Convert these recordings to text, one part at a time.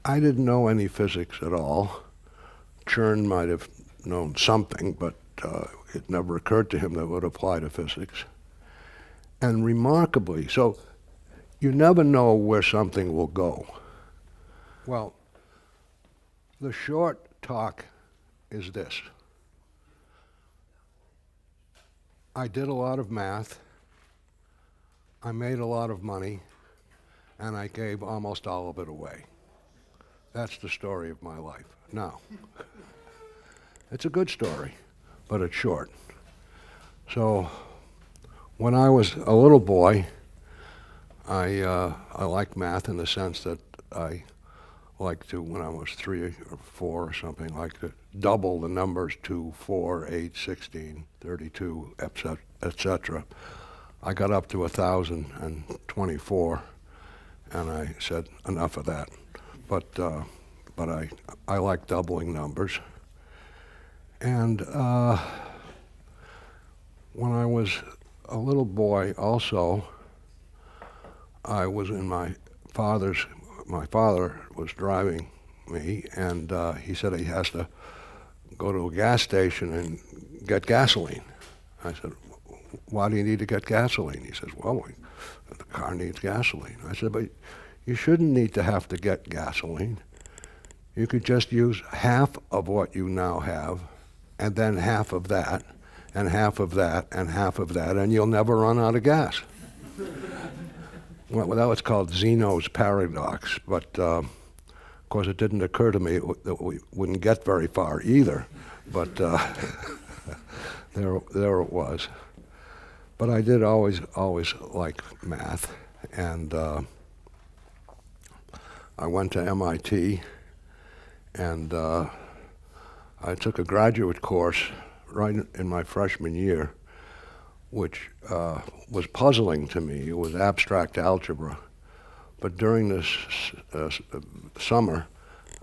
I didn't know any physics at all. Chern might have known something, but it never occurred to him that it would apply to physics. And remarkably, so you never know where something will go. Well, the short talk is this. I did a lot of math, I made a lot of money, and I gave almost all of it away. That's the story of my life. Now, it's a good story, but it's short. So, when I was a little boy, I liked math in the sense that I liked to, when I was 3 or 4 or something, like to double the numbers 2, 4, 8, 16, 32, etc. I got up to 1,024, and I said, enough of that. But I like doubling numbers. And when I was a little boy also, I was in my father was driving me, and he said he has to go to a gas station and get gasoline. I said, why do you need to get gasoline? He says, well, the car needs gasoline. I said, but you shouldn't need to have to get gasoline. You could just use half of what you now have, and then half of that, and half of that, and half of that, and you'll never run out of gas. Well, that was called Zeno's paradox, but of course it didn't occur to me that we wouldn't get very far either, but there it was. But I did always like math, and I went to MIT, and I took a graduate course right in my freshman year, which was puzzling to me. It was abstract algebra. But during this summer,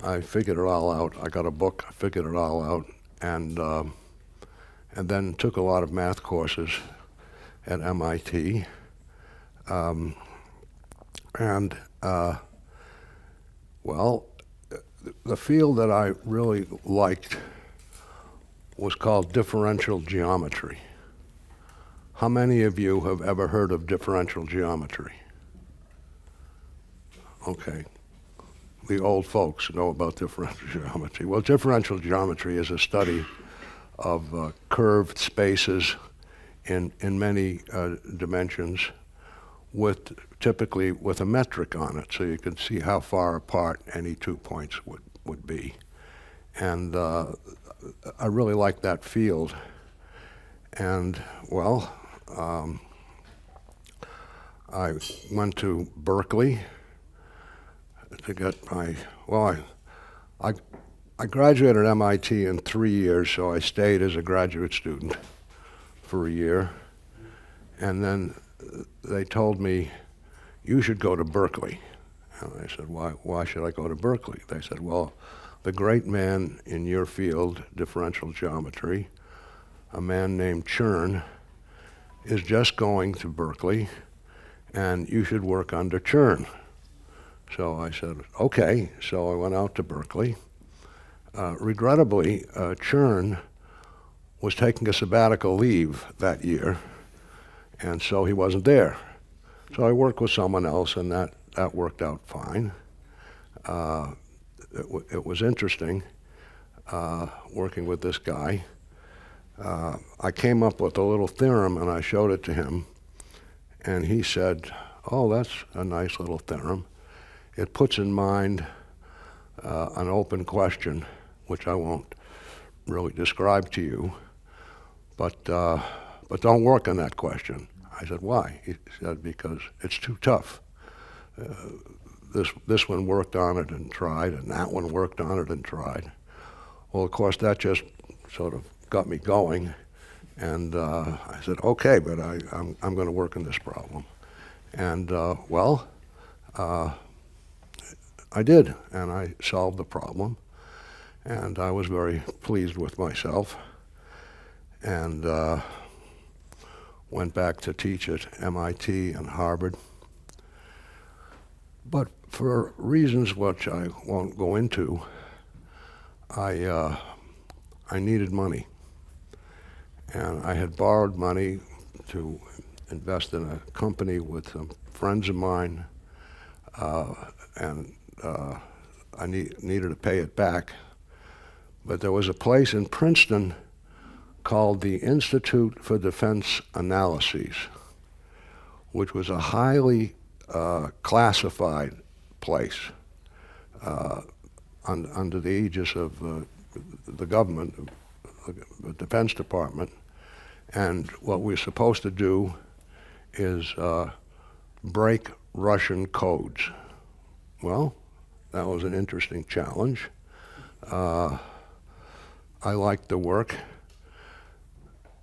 I figured it all out. I got a book, I figured it all out, and then took a lot of math courses at MIT. The field that I really liked was called differential geometry. How many of you have ever heard of differential geometry? Okay, the old folks know about differential geometry. Well, differential geometry is a study of curved spaces in many dimensions, typically with a metric on it, so you can see how far apart any 2 points would be. And I really like that field. And well, I went to Berkeley to get my, I graduated MIT in 3 years, so I stayed as a graduate student for a year. And then they told me, you should go to Berkeley. And I said, why should I go to Berkeley? They said, well, the great man in your field, differential geometry, a man named Chern, is just going to Berkeley, and you should work under Chern. So I said, okay. So I went out to Berkeley. Regrettably, Chern was taking a sabbatical leave that year, and so he wasn't there. So I worked with someone else, and that worked out fine. It was interesting working with this guy. I came up with a little theorem, and I showed it to him, and he said, oh, that's a nice little theorem. It puts in mind an open question, which I won't really describe to you, but don't work on that question. I said, why? He said, because it's too tough. This one worked on it and tried, and that one worked on it and tried. Well, of course, that just sort of got me going, and I said, okay, but I'm going to work on this problem. And I did, and I solved the problem, and I was very pleased with myself, and went back to teach at MIT and Harvard. But for reasons which I won't go into, I needed money. And I had borrowed money to invest in a company with some friends of mine, and I needed to pay it back. But there was a place in Princeton called the Institute for Defense Analyses, which was a highly classified place under the aegis of the government, the Defense Department. And what we're supposed to do is break Russian codes. Well, that was an interesting challenge. I liked the work.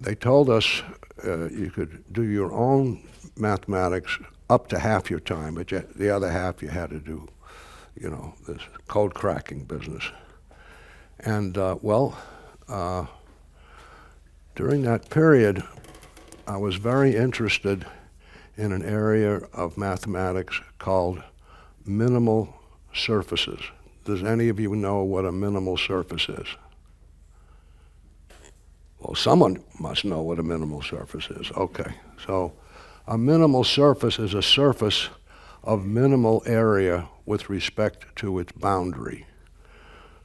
They told us you could do your own mathematics up to half your time, but the other half you had to do, this code cracking business. And during that period, I was very interested in an area of mathematics called minimal surfaces. Does any of you know what a minimal surface is? Well, someone must know what a minimal surface is. Okay, so a minimal surface is a surface of minimal area with respect to its boundary.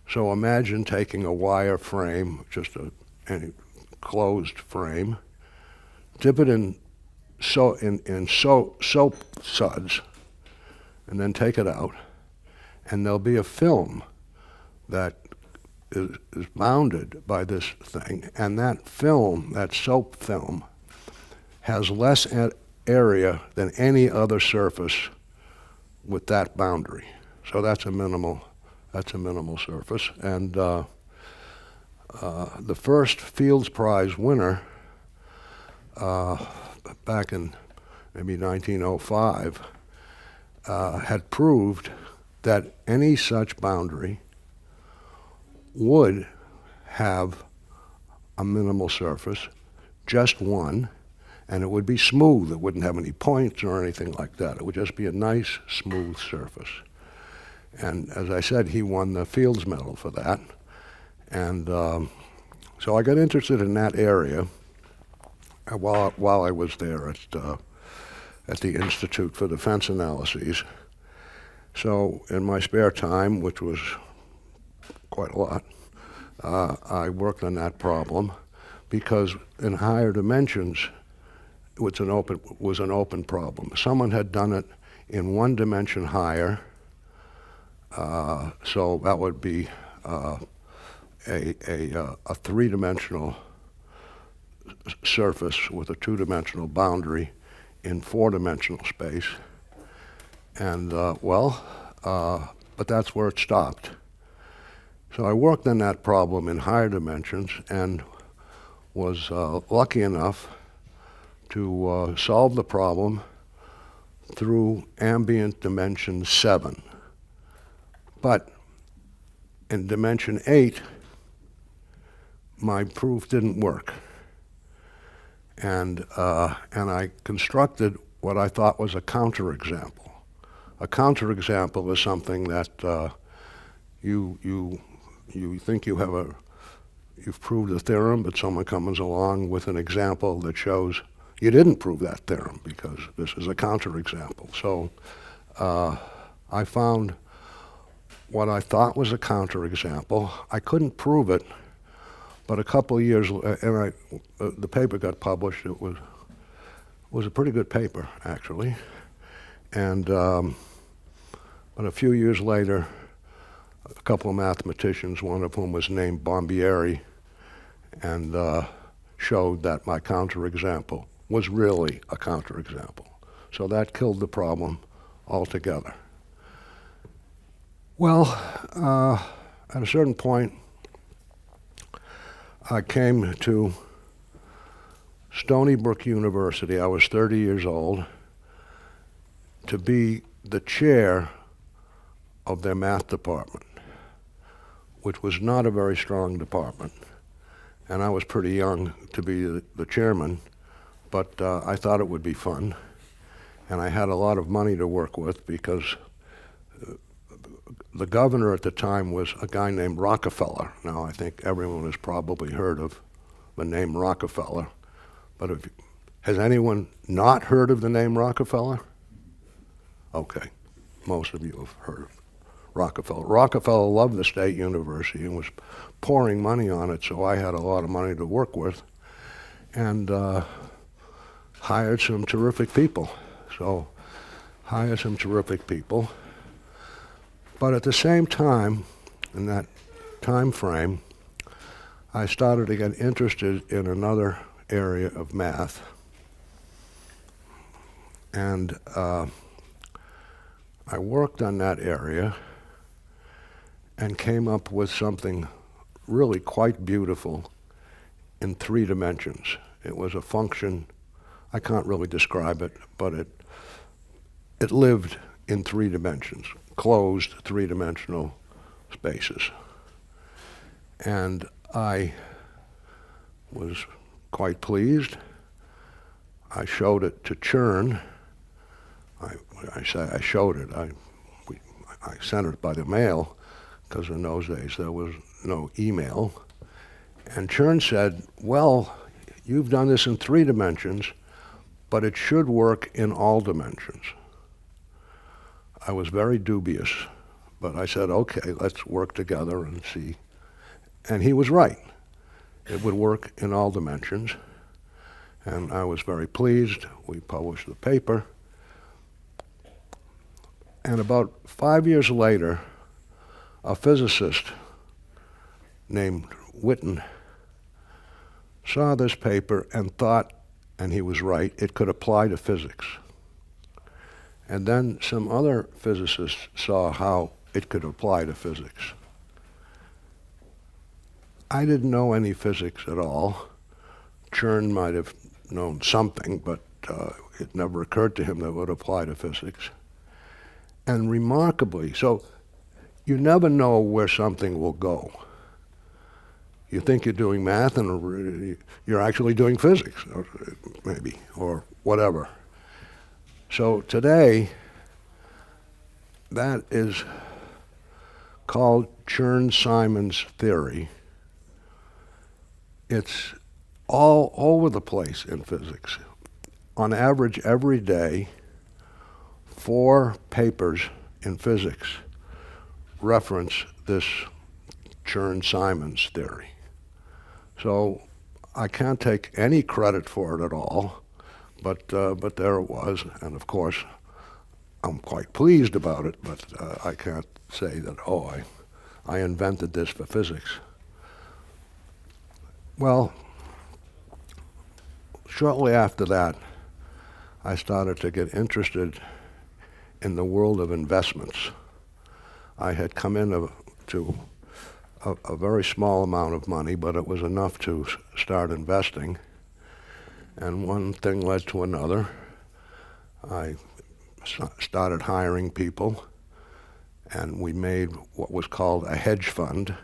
So imagine taking a wire frame, just any closed frame, dip it in soap suds, and then take it out, and there'll be a film that is bounded by this thing, and that film, that soap film, has less area than any other surface with that boundary. So that's a minimal surface. And the first Fields Prize winner back in maybe 1905 had proved that any such boundary would have a minimal surface, just one, and it would be smooth. It wouldn't have any points or anything like that. It would just be a nice, smooth surface. And as I said, he won the Fields Medal for that. And so I got interested in that area while I was there at the Institute for Defense Analyses. So in my spare time, which was quite a lot, I worked on that problem because in higher dimensions, it was an open problem. Someone had done it in one dimension higher, so that would be a three-dimensional surface with a two-dimensional boundary in four-dimensional space. And but that's where it stopped. So I worked on that problem in higher dimensions and was lucky enough to solve the problem through ambient dimension 7. But in dimension 8, my proof didn't work. And I constructed what I thought was a counterexample. A counterexample is something that you think you've proved a theorem, but someone comes along with an example that shows you didn't prove that theorem because this is a counterexample. So I found what I thought was a counterexample. I couldn't prove it, but a couple of years, and the paper got published. It was a pretty good paper, actually. And but a few years later, a couple of mathematicians, one of whom was named Bombieri, and showed that my counterexample was really a counterexample. So that killed the problem altogether. Well, at a certain point, I came to Stony Brook University. I was 30 years old, to be the chair of their math department, which was not a very strong department. And I was pretty young to be the chairman, but I thought it would be fun. And I had a lot of money to work with because the governor at the time was a guy named Rockefeller. Now, I think everyone has probably heard of the name Rockefeller, but has anyone not heard of the name Rockefeller? Okay, most of you have heard of Rockefeller. Rockefeller loved the State University and was pouring money on it, so I had a lot of money to work with, and hired some terrific people. But at the same time, in that time frame, I started to get interested in another area of math. And I worked on that area and came up with something really quite beautiful in 3 dimensions. It was a function, I can't really describe it, but it lived in 3 dimensions, closed 3-dimensional spaces. And I was quite pleased. I showed it to Chern. I showed it. I sent it by the mail, because in those days there was no email. And Chern said, well, you've done this in 3 dimensions, but it should work in all dimensions. I was very dubious, but I said, okay, let's work together and see. And he was right. It would work in all dimensions. And I was very pleased. We published the paper. And about 5 years later, a physicist named Witten saw this paper and thought, and he was right, it could apply to physics. And then some other physicists saw how it could apply to physics. I didn't know any physics at all. Chern might have known something, but it never occurred to him that it would apply to physics. And remarkably, so you never know where something will go. You think you're doing math and you're actually doing physics, or maybe, or whatever. So today, that is called Chern-Simons theory. It's all over the place in physics. On average, every day, 4 papers in physics reference this Chern-Simons theory. So I can't take any credit for it at all, but there it was, and of course, I'm quite pleased about it, but I can't say that, oh, I invented this for physics. Well, shortly after that, I started to get interested in the world of investments. I had come into a very small amount of money, but it was enough to start investing. And one thing led to another. I started hiring people, and we made what was called a hedge fund,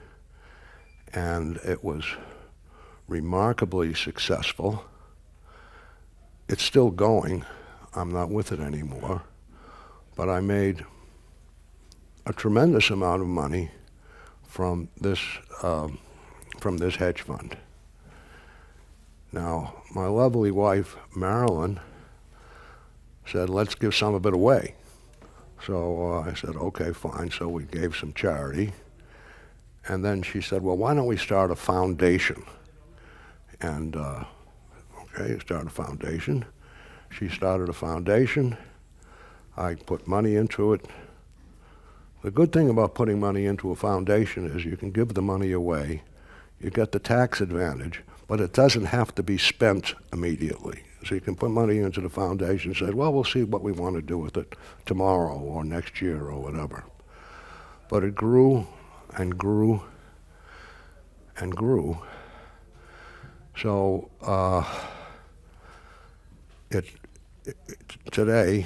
and it was remarkably successful. It's still going. I'm not with it anymore, but I made a tremendous amount of money from this hedge fund. Now, my lovely wife, Marilyn, said, let's give some of it away. So I said, okay, fine. So we gave some charity. And then she said, well, why don't we start a foundation? And okay, start a foundation. She started a foundation. I put money into it. The good thing about putting money into a foundation is you can give the money away. You get the tax advantage, but it doesn't have to be spent immediately. So you can put money into the foundation and say, well, we'll see what we want to do with it tomorrow or next year or whatever. But it grew and grew and grew. So today,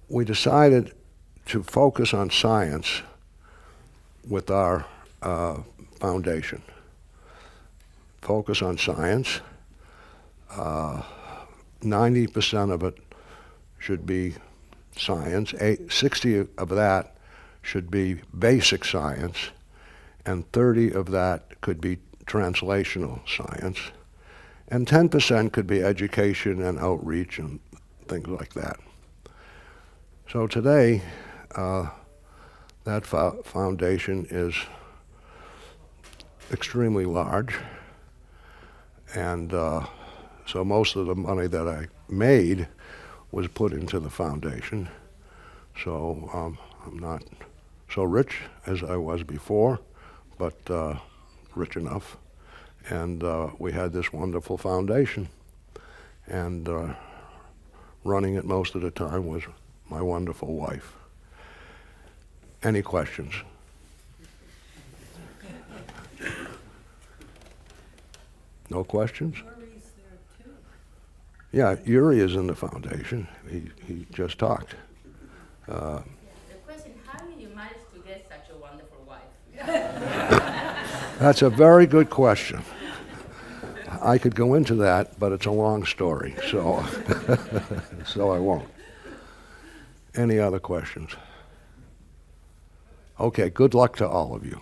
we decided to focus on science with our foundation. Focus on science. 90% of it should be science. 60 of that should be basic science, and 30 of that could be translational science, and 10% could be education and outreach and things like that. So today, that foundation is extremely large, and so most of the money that I made was put into the foundation. So I'm not so rich as I was before, but rich enough. And we had this wonderful foundation, and running it most of the time was my wonderful wife. Any questions? No questions? Yuri's there too. Yeah, Yuri is in the foundation. He just talked. The question, how did you manage to get such a wonderful wife? That's a very good question. I could go into that, but it's a long story, so so I won't. Any other questions? Okay, good luck to all of you.